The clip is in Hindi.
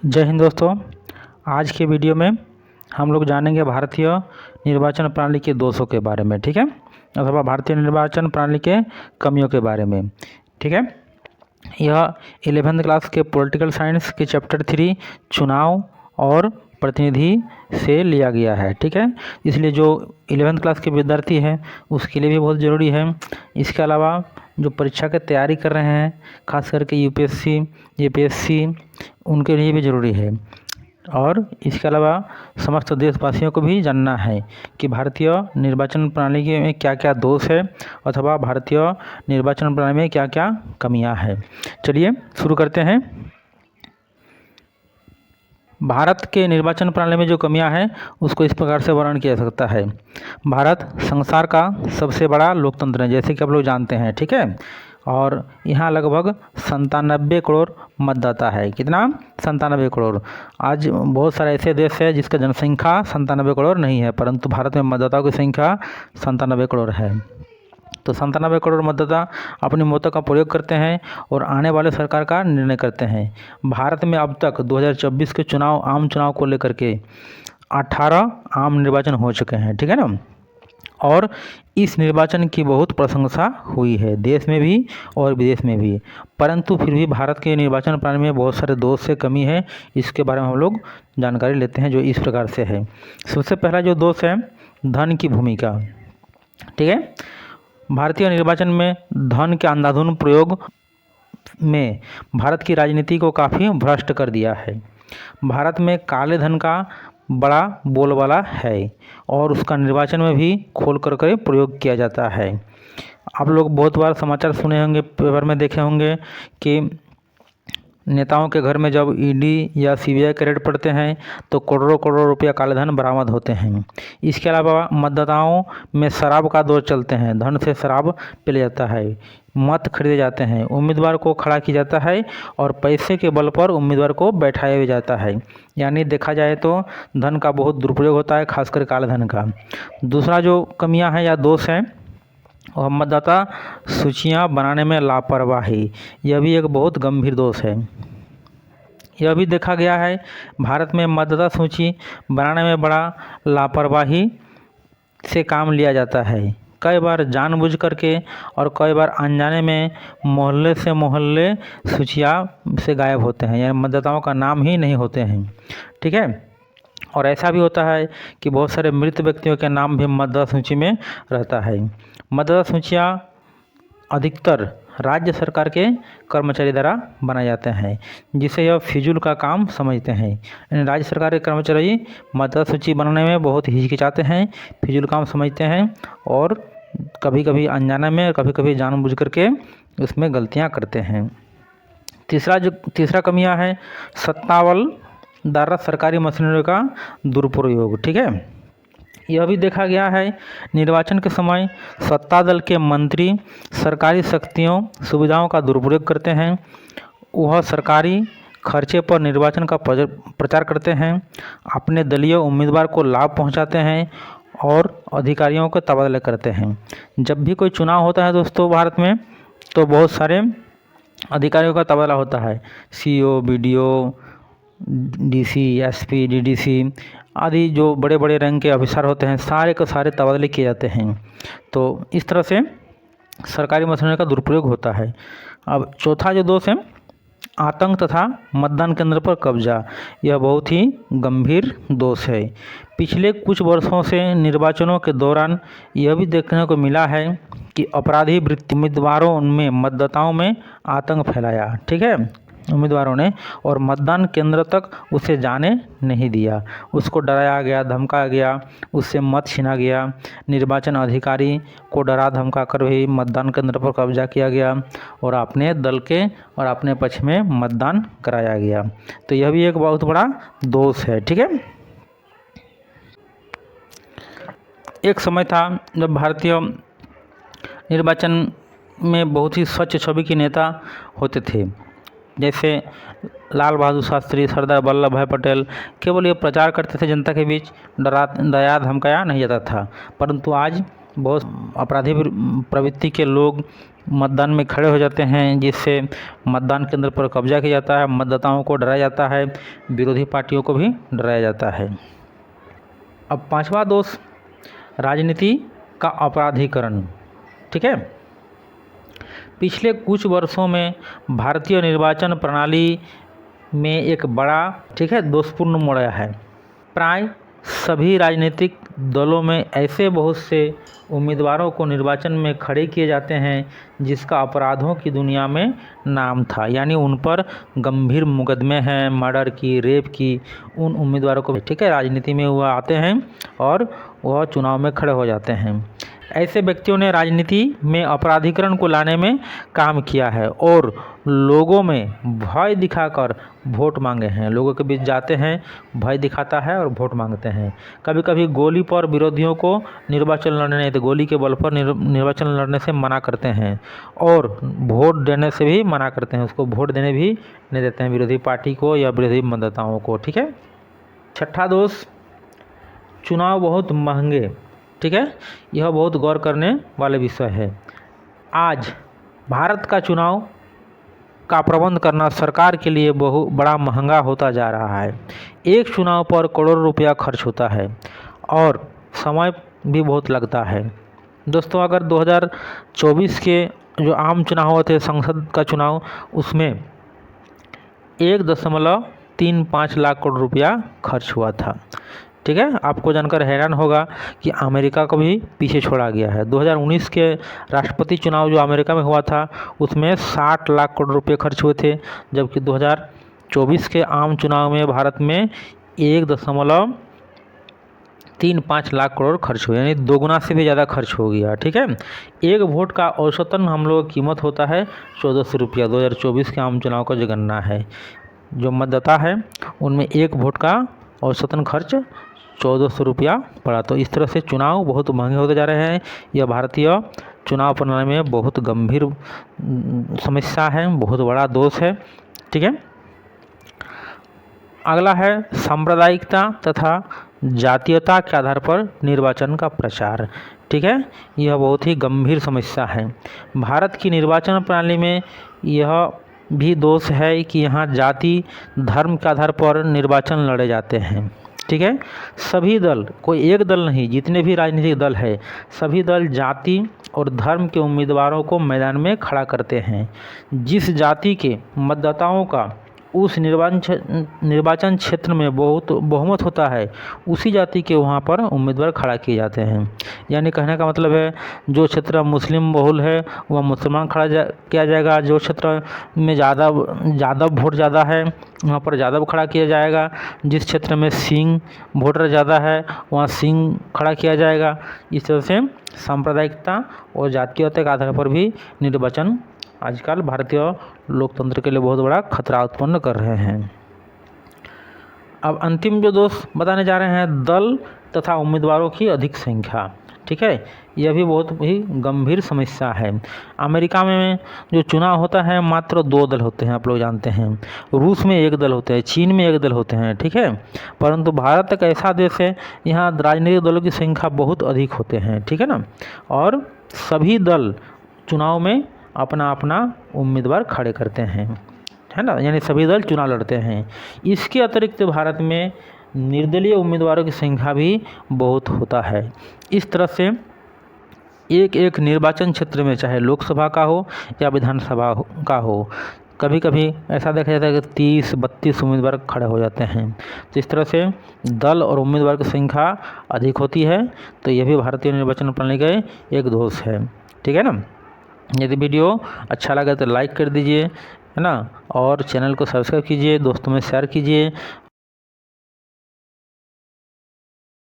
जय हिंद दोस्तों। आज के वीडियो में हम लोग जानेंगे भारतीय निर्वाचन प्रणाली के दोषों के बारे में, ठीक है, अथवा भारतीय निर्वाचन प्रणाली के कमियों के बारे में, ठीक है। यह 11वीं क्लास के पॉलिटिकल साइंस के चैप्टर 3 चुनाव और प्रतिनिधि से लिया गया है, ठीक है। इसलिए जो 11वीं क्लास के विद्यार्थी हैं उसके लिए भी बहुत ज़रूरी है। इसके अलावा जो परीक्षा की तैयारी कर रहे हैं, खास करके यूपीएससी, जेपीएससी, उनके लिए भी ज़रूरी है। और इसके अलावा समस्त देशवासियों को भी जानना है कि भारतीय निर्वाचन प्रणाली में क्या क्या दोष है अथवा भारतीय निर्वाचन प्रणाली में क्या क्या कमियां हैं। चलिए शुरू करते हैं। भारत के निर्वाचन प्रणाली में जो कमियां हैं उसको इस प्रकार से वर्णन किया जा सकता है। भारत संसार का सबसे बड़ा लोकतंत्र है, जैसे कि आप लोग जानते हैं, ठीक है। और यहाँ लगभग 97 करोड़ मतदाता है। कितना? 97 करोड़। आज बहुत सारे ऐसे देश है जिसका जनसंख्या 97 करोड़ नहीं है, परंतु भारत में मतदाताओं की संख्या 97 करोड़ है। तो 97 करोड़ मतदाता अपनी मतों का प्रयोग करते हैं और आने वाले सरकार का निर्णय करते हैं। भारत में अब तक 2024 के चुनाव, आम चुनाव को लेकर के 18 आम निर्वाचन हो चुके हैं, ठीक है ना। और इस निर्वाचन की बहुत प्रशंसा हुई है, देश में भी और विदेश में भी। परंतु फिर भी भारत के निर्वाचन प्रणाली में बहुत सारे दोष से कमी है। इसके बारे में हम लोग जानकारी लेते हैं, जो इस प्रकार से है। सबसे पहला जो दोष है, धन की भूमिका, ठीक है। भारतीय निर्वाचन में धन के अंधाधुंध प्रयोग में भारत की राजनीति को काफ़ी भ्रष्ट कर दिया है। भारत में काले धन का बड़ा बोलबाला है और उसका निर्वाचन में भी खोल कर प्रयोग किया जाता है। आप लोग बहुत बार समाचार सुने होंगे, पेपर में देखे होंगे कि नेताओं के घर में जब ईडी या सीबीआई के रेड पड़ते हैं तो करोड़ों करोड़ रुपया काले धन बरामद होते हैं। इसके अलावा मतदाताओं में शराब का दौर चलते हैं, धन से शराब पी लिया जाता है, मत खरीदे जाते हैं, उम्मीदवार को खड़ा किया जाता है और पैसे के बल पर उम्मीदवार को बैठाया भी जाता है। यानी देखा जाए तो धन का बहुत दुरुपयोग होता है, खासकर काले धन का। दूसरा जो कमियां हैं या दोष हैं, और मतदाता सूचियां बनाने में लापरवाही, यह भी एक बहुत गंभीर दोष है। यह भी देखा गया है भारत में मतदाता सूची बनाने में बड़ा लापरवाही से काम लिया जाता है। कई बार जानबूझ करके और कई बार अनजाने में मोहल्ले से मोहल्ले सूचियां से गायब होते हैं, यानी मतदाताओं का नाम ही नहीं होते हैं, ठीक है। और ऐसा भी होता है कि बहुत सारे मृत व्यक्तियों के नाम भी मतदाता सूची में रहता है। मतदाता सूचियाँ अधिकतर राज्य सरकार के कर्मचारी द्वारा बनाए जाते हैं, जिसे यह फिजूल का काम समझते हैं। यानी राज्य सरकार के कर्मचारी मतदाता सूची बनाने में बहुत हिचकिचाते हैं, फिजूल काम समझते हैं और कभी कभी अनजाने में, कभी कभी जानबूझ करके उसमें गलतियां करते हैं। तीसरा कमियां है, सत्ताबल द्वारा सरकारी मशीनरी का दुरुपयोग, ठीक है। यह भी देखा गया है निर्वाचन के समय सत्ता दल के मंत्री सरकारी शक्तियों, सुविधाओं का दुरुपयोग करते हैं। वह सरकारी खर्चे पर निर्वाचन का प्रचार करते हैं, अपने दलीय उम्मीदवार को लाभ पहुंचाते हैं और अधिकारियों को तबादला करते हैं। जब भी कोई चुनाव होता है दोस्तों भारत में, तो बहुत सारे अधिकारियों का तबादला होता है। CO, BDO, DC, SP, DDC आदि जो बड़े बड़े रैंक के ऑफिसर होते हैं, सारे के सारे तबादले किए जाते हैं। तो इस तरह से सरकारी मशीनरी का दुरुपयोग होता है। अब चौथा जो दोष है, आतंक तथा मतदान केंद्र पर कब्जा, यह बहुत ही गंभीर दोष है। पिछले कुछ वर्षों से निर्वाचनों के दौरान यह भी देखने को मिला है कि अपराधी वृत्ति उम्मीदवारों में मतदाताओं में आतंक फैलाया, ठीक है, उम्मीदवारों ने, और मतदान केंद्र तक उसे जाने नहीं दिया। उसको डराया गया, धमकाया गया, उससे मत छीना गया। निर्वाचन अधिकारी को डरा धमका कर भी मतदान केंद्र पर कब्जा किया गया और अपने दल के और अपने पक्ष में मतदान कराया गया। तो यह भी एक बहुत बड़ा दोष है, ठीक है। एक समय था जब भारतीय निर्वाचन में बहुत ही स्वच्छ छवि के नेता होते थे, जैसे लाल बहादुर शास्त्री, सरदार वल्लभ भाई पटेल। केवल ये प्रचार करते थे जनता के बीच, डराया धमकाया नहीं जाता था। परंतु आज बहुत अपराधी प्रवृत्ति के लोग मतदान में खड़े हो जाते हैं, जिससे मतदान केंद्र पर कब्जा किया जाता है, मतदाताओं को डराया जाता है, विरोधी पार्टियों को भी डराया जाता है। अब पांचवा दोष, राजनीति का अपराधीकरण। ठीक है, पिछले कुछ वर्षों में भारतीय निर्वाचन प्रणाली में एक बड़ा दोषपूर्ण मोड़ आया है। प्राय सभी राजनीतिक दलों में ऐसे बहुत से उम्मीदवारों को निर्वाचन में खड़े किए जाते हैं जिसका अपराधों की दुनिया में नाम था, यानी उन पर गंभीर मुकदमे हैं, मर्डर की, रेप की, उन उम्मीदवारों को राजनीति में वह आते हैं और वह चुनाव में खड़े हो जाते हैं। ऐसे व्यक्तियों ने राजनीति में अपराधीकरण को लाने में काम किया है और लोगों में भय दिखाकर वोट मांगे हैं। लोगों के बीच जाते हैं, भय दिखाता है और वोट मांगते हैं। कभी कभी गोली पर विरोधियों को निर्वाचन लड़ने, तो गोली के बल पर निर्वाचन लड़ने से मना करते हैं और वोट देने से भी मना करते हैं, उसको वोट देने भी नहीं देते हैं विरोधी पार्टी को या विरोधी मतदाताओं को। ठीक है, छठा दोष, चुनाव बहुत महंगे। ठीक है, यह बहुत गौर करने वाले विषय है। आज भारत का चुनाव का प्रबंध करना सरकार के लिए बहुत बड़ा महंगा होता जा रहा है। एक चुनाव पर करोड़ों रुपया खर्च होता है और समय भी बहुत लगता है। दोस्तों, अगर 2024 के जो आम चुनाव हुए थे, संसद का चुनाव, उसमें 1.35 लाख करोड़ रुपया खर्च हुआ था। ठीक है, आपको जानकर हैरान होगा कि अमेरिका को भी पीछे छोड़ा गया है। 2019 के राष्ट्रपति चुनाव जो अमेरिका में हुआ था, उसमें 60 लाख करोड़ रुपए खर्च हुए थे, जबकि 2024 के आम चुनाव में भारत में 1.35 लाख करोड़ खर्च हुए, यानी दोगुना से भी ज़्यादा खर्च हो गया। ठीक है, एक वोट का औसतन हम लोग कीमत होता है 1400 रुपया। 2024 के आम चुनाव का जो गणना है, जो मतदाता है उनमें एक वोट का औसतन खर्च 1400 रुपया पड़ा। तो इस तरह से चुनाव बहुत महंगे होते जा रहे हैं। यह भारतीय चुनाव प्रणाली में बहुत गंभीर समस्या है, बहुत बड़ा दोष है। ठीक है, अगला है सांप्रदायिकता तथा जातीयता के आधार पर निर्वाचन का प्रचार। ठीक है, यह बहुत ही गंभीर समस्या है। भारत की निर्वाचन प्रणाली में यह भी दोष है कि यहाँ जाति धर्म के आधार पर निर्वाचन लड़े जाते हैं। ठीक है, सभी दल, कोई एक दल नहीं, जितने भी राजनीतिक दल है, सभी दल जाति और धर्म के उम्मीदवारों को मैदान में खड़ा करते हैं। जिस जाति के मतदाताओं का उस निर्वाचन क्षेत्र में बहुत बहुमत होता है, उसी जाति के वहाँ पर उम्मीदवार खड़ा किए जाते हैं। यानी कहने का मतलब है, जो क्षेत्र मुस्लिम बहुल है वह मुसलमान किया जाएगा, जो क्षेत्र में यादव वोट ज़्यादा है वहाँ पर यादव खड़ा किया जाएगा, जिस क्षेत्र में सिंह वोटर ज़्यादा है वहाँ सिंह खड़ा किया जाएगा। इस तरह से सांप्रदायिकता और जातीयता के आधार पर भी निर्वाचन आजकल भारतीय लोकतंत्र के लिए बहुत बड़ा खतरा उत्पन्न कर रहे हैं। अब अंतिम जो दोष बताने जा रहे हैं, दल तथा उम्मीदवारों की अधिक संख्या। ठीक है, यह भी बहुत ही गंभीर समस्या है। अमेरिका में जो चुनाव होता है मात्र 2 दल होते हैं, आप लोग जानते हैं। रूस में 1 दल होते हैं, चीन में 1 दल होते हैं। ठीक है, परंतु भारत एक ऐसा देश है यहाँ राजनीतिक दलों की संख्या बहुत अधिक होते हैं। ठीक है ना, और सभी दल चुनाव में अपना अपना उम्मीदवार खड़े करते हैं, है ना, यानी सभी दल चुनाव लड़ते हैं। इसके अतिरिक्त भारत में निर्दलीय उम्मीदवारों की संख्या भी बहुत होता है। इस तरह से एक निर्वाचन क्षेत्र में, चाहे लोकसभा का हो या विधानसभा का हो, कभी कभी ऐसा देखा जाता है कि 30-32 उम्मीदवार खड़े हो जाते हैं। तो इस तरह से दल और उम्मीदवार की संख्या अधिक होती है। तो यह भी भारतीय निर्वाचन प्रणाली का एक दोष है। ठीक है ना, यदि वीडियो अच्छा लगे तो लाइक कर दीजिए, है ना, और चैनल को सब्सक्राइब कीजिए, दोस्तों में शेयर कीजिए